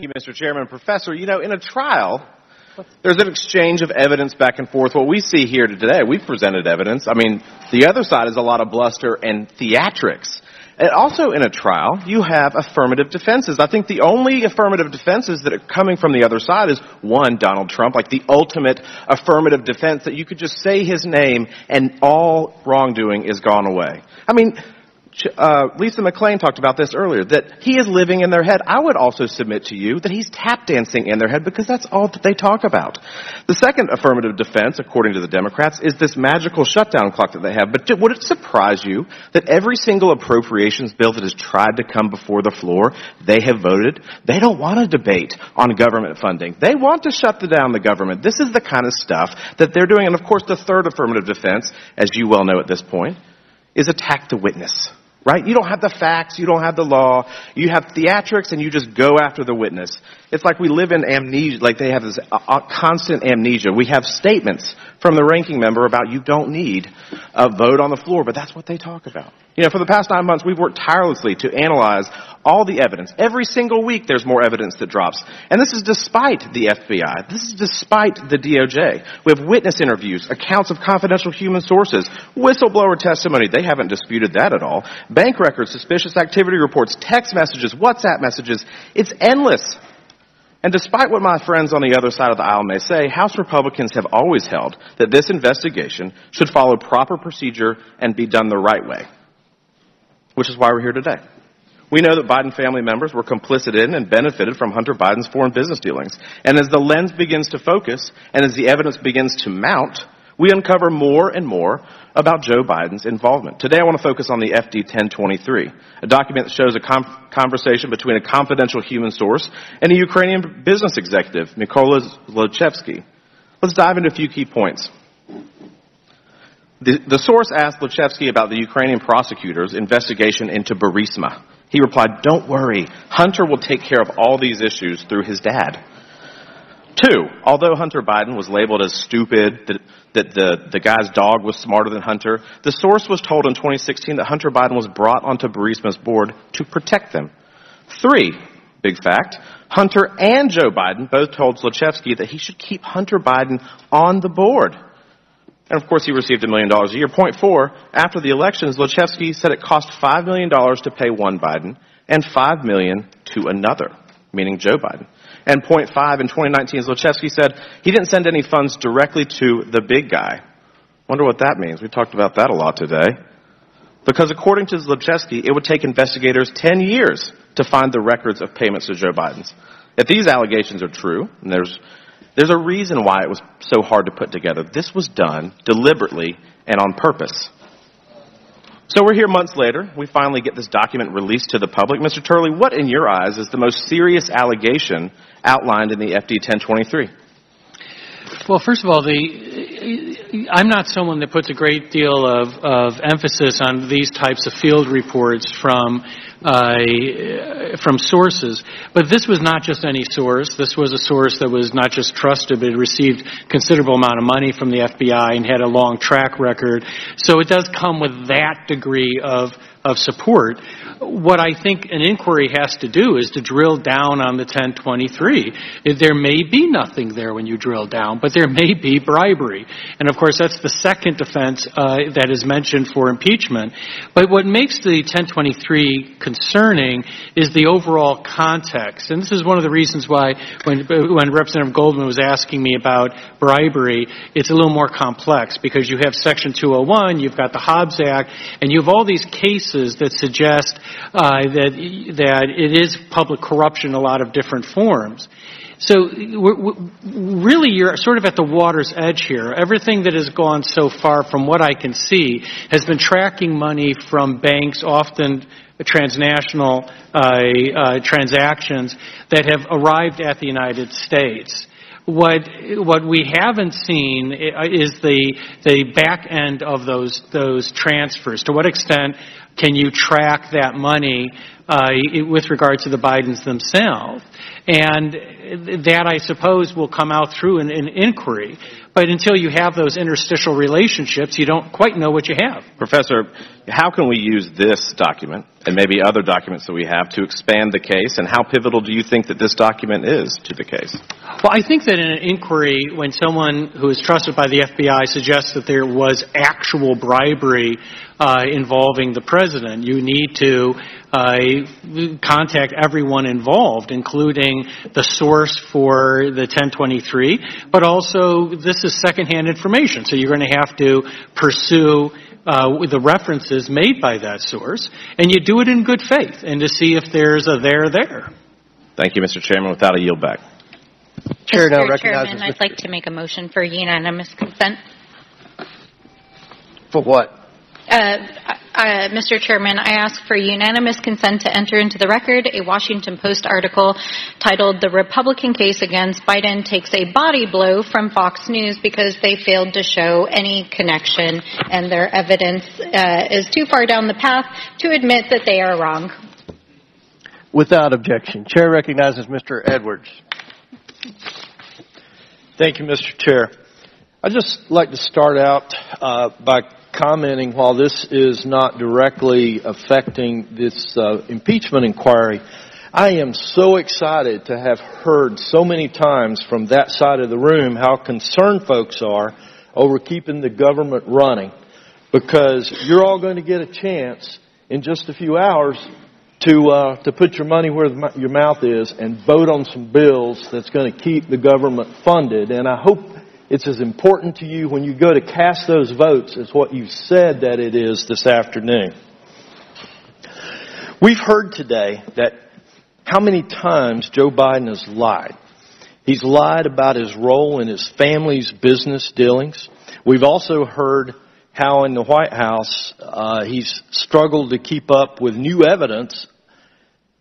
Thank you, Mr. Chairman. Professor, you know, in a trial, there's an exchange of evidence back and forth. What we see here today, we've presented evidence. I mean, the other side is a lot of bluster and theatrics. And also in a trial, you have affirmative defenses. I think the only affirmative defenses that are coming from the other side is, one, Donald Trump, like the ultimate affirmative defense that you could just say his name and all wrongdoing is gone away. I mean, Lisa McClain talked about this earlier, that he is living in their head. I would also submit to you that he's tap dancing in their head because that's all that they talk about. The second affirmative defense, according to the Democrats, is this magical shutdown clock that they have. But would it surprise you that every single appropriations bill that has tried to come before the floor, they have voted? They don't want a debate on government funding. They want to shut down the government. This is the kind of stuff that they're doing. And of course, the third affirmative defense, as you well know at this point, is attack the witness. Right? You don't have the facts, you don't have the law, you have theatrics and you just go after the witness. It's like we live in amnesia, like they have this constant amnesia. We have statements from the ranking member about you don't need a vote on the floor, but that's what they talk about. You know, for the past 9 months, we've worked tirelessly to analyze all the evidence. Every single week there's more evidence that drops. And this is despite the FBI. This is despite the DOJ. We have witness interviews, accounts of confidential human sources, whistleblower testimony. They haven't disputed that at all. Bank records, suspicious activity reports, text messages, WhatsApp messages. It's endless. And despite what my friends on the other side of the aisle may say, House Republicans have always held that this investigation should follow proper procedure and be done the right way. Which is why we're here today. We know that Biden family members were complicit in and benefited from Hunter Biden's foreign business dealings. And as the lens begins to focus and as the evidence begins to mount, we uncover more and more about Joe Biden's involvement. Today I want to focus on the FD 1023, a document that shows a conversation between a confidential human source and a Ukrainian business executive, Mykola Zlochevsky. Let's dive into a few key points. The source asked Zlochevsky about the Ukrainian prosecutor's investigation into Burisma. He replied, "Don't worry, Hunter will take care of all these issues through his dad." 2, although Hunter Biden was labeled as stupid, that the guy's dog was smarter than Hunter, the source was told in 2016 that Hunter Biden was brought onto Burisma's board to protect them. 3, big fact, Hunter and Joe Biden both told Zlochevsky that he should keep Hunter Biden on the board. And of course, he received $1 million a year. Point 4, after the election, Zlochevsky said it cost $5 million to pay one Biden and $5 million to another, meaning Joe Biden. And point 5, in 2019, Zlochevsky said he didn't send any funds directly to the big guy. Wonder what that means. We talked about that a lot today. Because according to Zlochevsky, it would take investigators 10 years to find the records of payments to Joe Biden's. If these allegations are true, and there's a reason why it was so hard to put together. This was done deliberately and on purpose. So we're here months later. We finally get this document released to the public. Mr. Turley, what in your eyes is the most serious allegation outlined in the FD 1023? Well, first of all, I'm not someone that puts a great deal of emphasis on these types of field reports from sources. But this was not just any source. This was a source that was not just trusted, but it received considerable amount of money from the FBI and had a long track record. So it does come with that degree of support. What I think an inquiry has to do is to drill down on the 1023. There may be nothing there when you drill down, but there may be bribery. And of course, that's the second offense that is mentioned for impeachment. But what makes the 1023 concerning is the overall context. And this is one of the reasons why when Representative Goldman was asking me about bribery, it's a little more complex because you have Section 201, you've got the Hobbs Act, and you have all these cases that suggest that it is public corruption in a lot of different forms. So really you're sort of at the water's edge here. Everything that has gone so far from what I can see has been tracking money from banks, often transnational transactions that have arrived at the United States. What we haven't seen is the back end of those transfers. To what extent can you track that money with regard to the Bidens themselves? And that, I suppose, will come out through an inquiry. But until you have those interstitial relationships, you don't quite know what you have. Professor, how can we use this document and maybe other documents that we have to expand the case, and how pivotal do you think that this document is to the case? Well, I think that in an inquiry, when someone who is trusted by the FBI suggests that there was actual bribery involving the president, you need to contact everyone involved, including the source for the 1023, but also this is secondhand information, so you're going to have to pursue the references made by that source, and you do it in good faith and to see if there's a there. Thank you, Mr. Chairman. Without a yield back. Chair now Mr. recognizes Chairman, I'd like to make a motion for unanimous consent. For what? Mr. Chairman, I ask for unanimous consent to enter into the record a Washington Post article titled "The Republican Case Against Biden Takes a Body Blow" from Fox News because they failed to show any connection and their evidence is too far down the path to admit that they are wrong. Without objection. Chair recognizes Mr. Edwards. Thank you, Mr. Chair. I'd just like to start out by commenting, while this is not directly affecting this impeachment inquiry, I am so excited to have heard so many times from that side of the room how concerned folks are over keeping the government running, because you're all going to get a chance in just a few hours to put your money where your mouth is and vote on some bills that's going to keep the government funded. And I hope it's as important to you when you go to cast those votes as what you said that it is this afternoon. We've heard today that how many times Joe Biden has lied. He's lied about his role in his family's business dealings. We've also heard how in the White House he's struggled to keep up with new evidence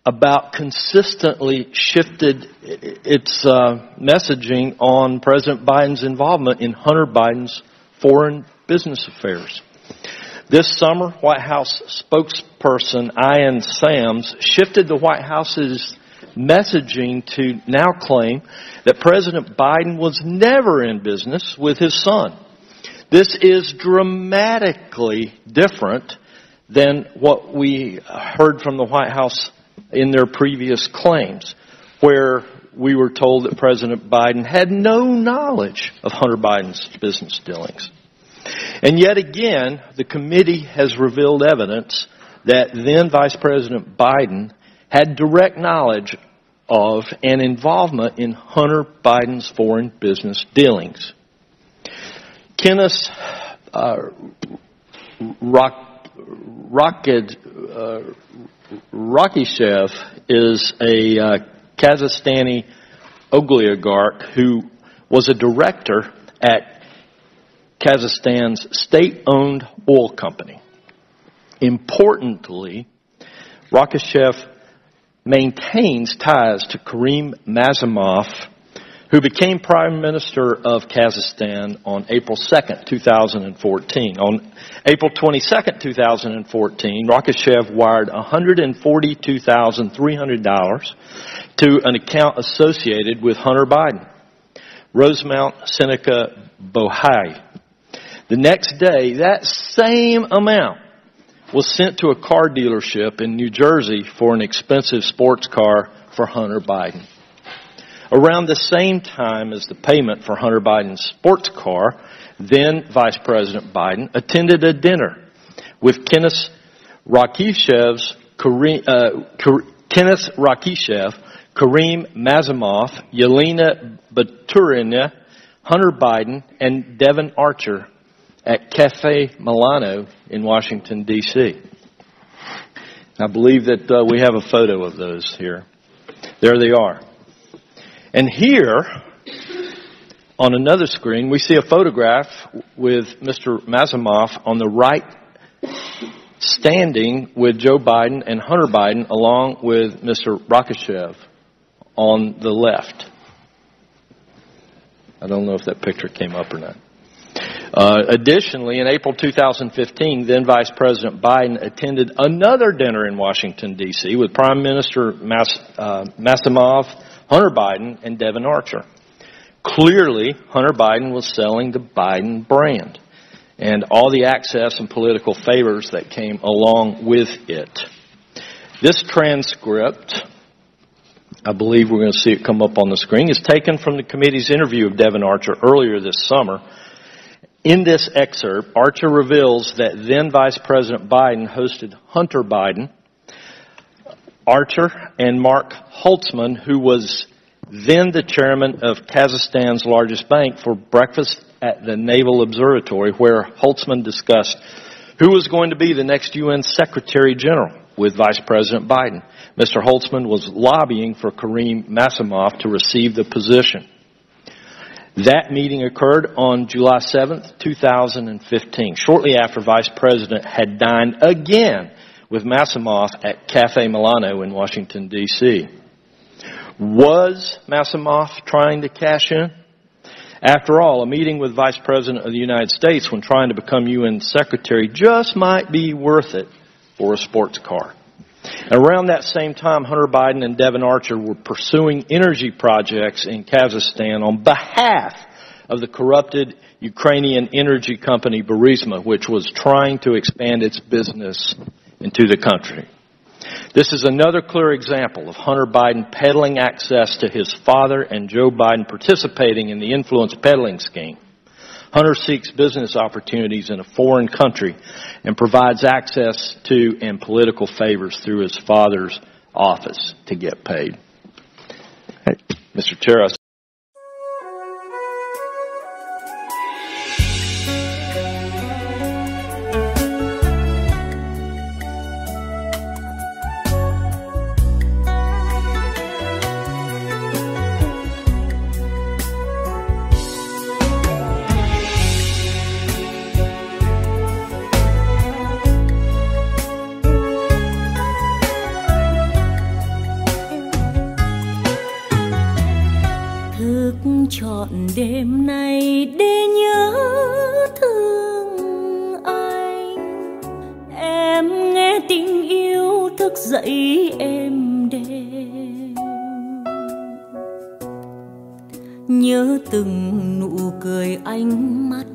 about consistently shifted its messaging on President Biden's involvement in Hunter Biden's foreign business affairs. This summer, White House spokesperson Ian Sams shifted the White House's messaging to now claim that President Biden was never in business with his son. This is dramatically different than what we heard from the White House in their previous claims, where we were told that President Biden had no knowledge of Hunter Biden's business dealings. And yet again, the committee has revealed evidence that then Vice President Biden had direct knowledge of and involvement in Hunter Biden's foreign business dealings. Kenneth Rakishev is a Kazakhstani oligarch who was a director at Kazakhstan's state-owned oil company. Importantly, Rakishev maintains ties to Karim Mazemov, who became Prime Minister of Kazakhstan on April 2nd, 2014. On April 22nd, 2014, Rakishev wired $142,300 to an account associated with Hunter Biden, Rosemount Seneca Bohai. The next day, that same amount was sent to a car dealership in New Jersey for an expensive sports car for Hunter Biden. Around the same time as the payment for Hunter Biden's sports car, then Vice President Biden attended a dinner with Kenneth Rakishev, Karim Mazemov, Yelena Baturina, Hunter Biden, and Devin Archer at Cafe Milano in Washington, D.C. I believe that we have a photo of those here. There they are. And here, on another screen, we see a photograph with Mr. Mazemov on the right, standing with Joe Biden and Hunter Biden, along with Mr. Rakishev on the left. I don't know if that picture came up or not. Additionally, in April 2015, then Vice President Biden attended another dinner in Washington, D.C. with Prime Minister Mazemov, Hunter Biden, and Devin Archer. Clearly, Hunter Biden was selling the Biden brand. and all the access and political favors that came along with it. This transcript, I believe we're going to see it come up on the screen, is taken from the committee's interview of Devon Archer earlier this summer. In this excerpt, Archer reveals that then Vice President Biden hosted Hunter Biden, Archer, and Mark Holtzman, who was then the chairman of Kazakhstan's largest bank, for breakfast at the Naval Observatory, where Holtzman discussed who was going to be the next UN Secretary General with Vice President Biden. Mr. Holtzman was lobbying for Karim Masimov to receive the position. That meeting occurred on July 7th, 2015, shortly after Vice President had dined again with Masimov at Cafe Milano in Washington, D.C. Was Masimov trying to cash in? After all, a meeting with Vice President of the United States when trying to become UN Secretary just might be worth it for a sports car. Around that same time, Hunter Biden and Devon Archer were pursuing energy projects in Kazakhstan on behalf of the corrupted Ukrainian energy company Burisma, which was trying to expand its business into the country. This is another clear example of Hunter Biden peddling access to his father and Joe Biden participating in the influence peddling scheme. Hunter seeks business opportunities in a foreign country and provides access to and political favors through his father's office to get paid. Hey, Mr. Chair, trọn đêm nay để nhớ thương anh. Em nghe tình yêu thức dậy êm đềm, nhớ từng nụ cười ánh mắt,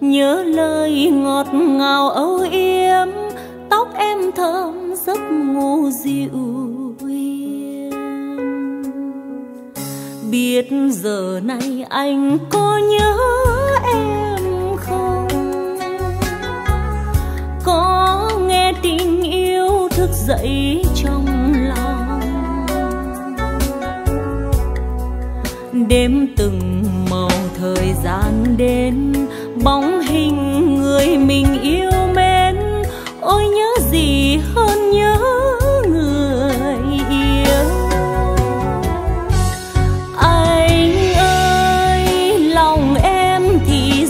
nhớ lời ngọt ngào âu yếm, tóc em thơm giấc ngủ dịu. Biết giờ này anh có nhớ em không? Có nghe tình yêu thức dậy trong lòng? Đêm từng màu thời gian đến, bóng hình người mình yêu mến, ôi nhớ gì hơn nhớ người yêu.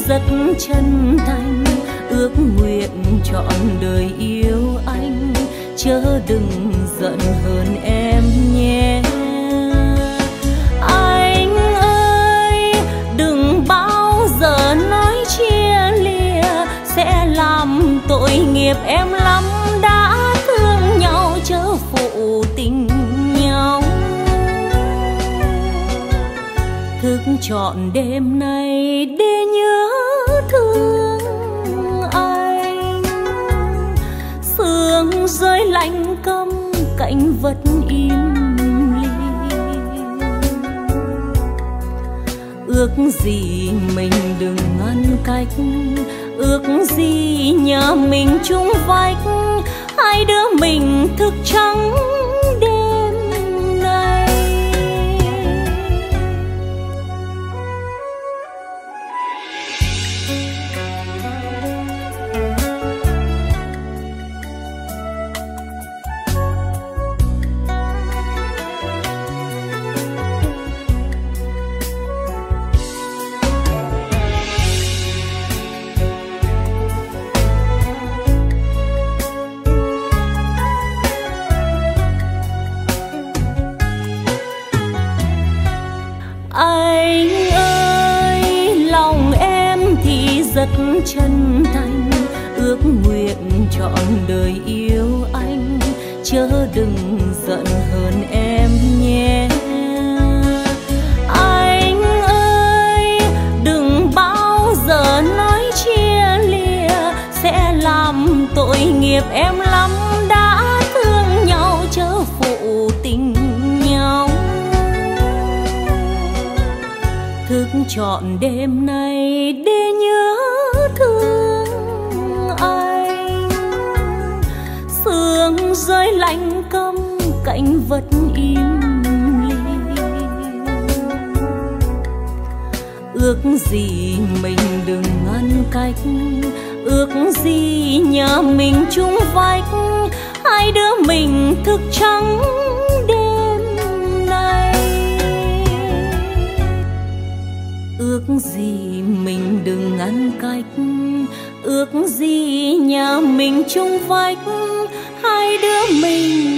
Rất chân thành ước nguyện trọn đời yêu anh, chớ đừng giận hơn em nhé. Anh ơi, đừng bao giờ nói chia lìa, sẽ làm tội nghiệp em lắm. Đã thương nhau chớ phụ tình nhau, thức trọn đêm nay để nhớ thương anh. Sương rơi lạnh câm, cảnh vật im lìm. Ước gì mình đừng ngăn cách, ước gì nhà mình chung vách, hai đứa mình thức trắng đêm nay. Anh ơi, lòng em thì rất chân thành, ước nguyện trọn đời yêu anh, chớ đừng giận hơn em nhé. Anh ơi, đừng bao giờ nói chia ly, nghiệp em lắm, đã thương nhau chớ phụ tình nhau. Thức trọn đêm nay để nhớ thương anh, sương rơi lạnh câm cạnh vật im lìm. Ước gì mình đừng ngăn cách, ước gì nhà mình chung vách, hai đứa mình thức trắng đêm nay. Ước gì mình đừng ngăn cách, ước gì nhà mình chung vách, hai đứa mình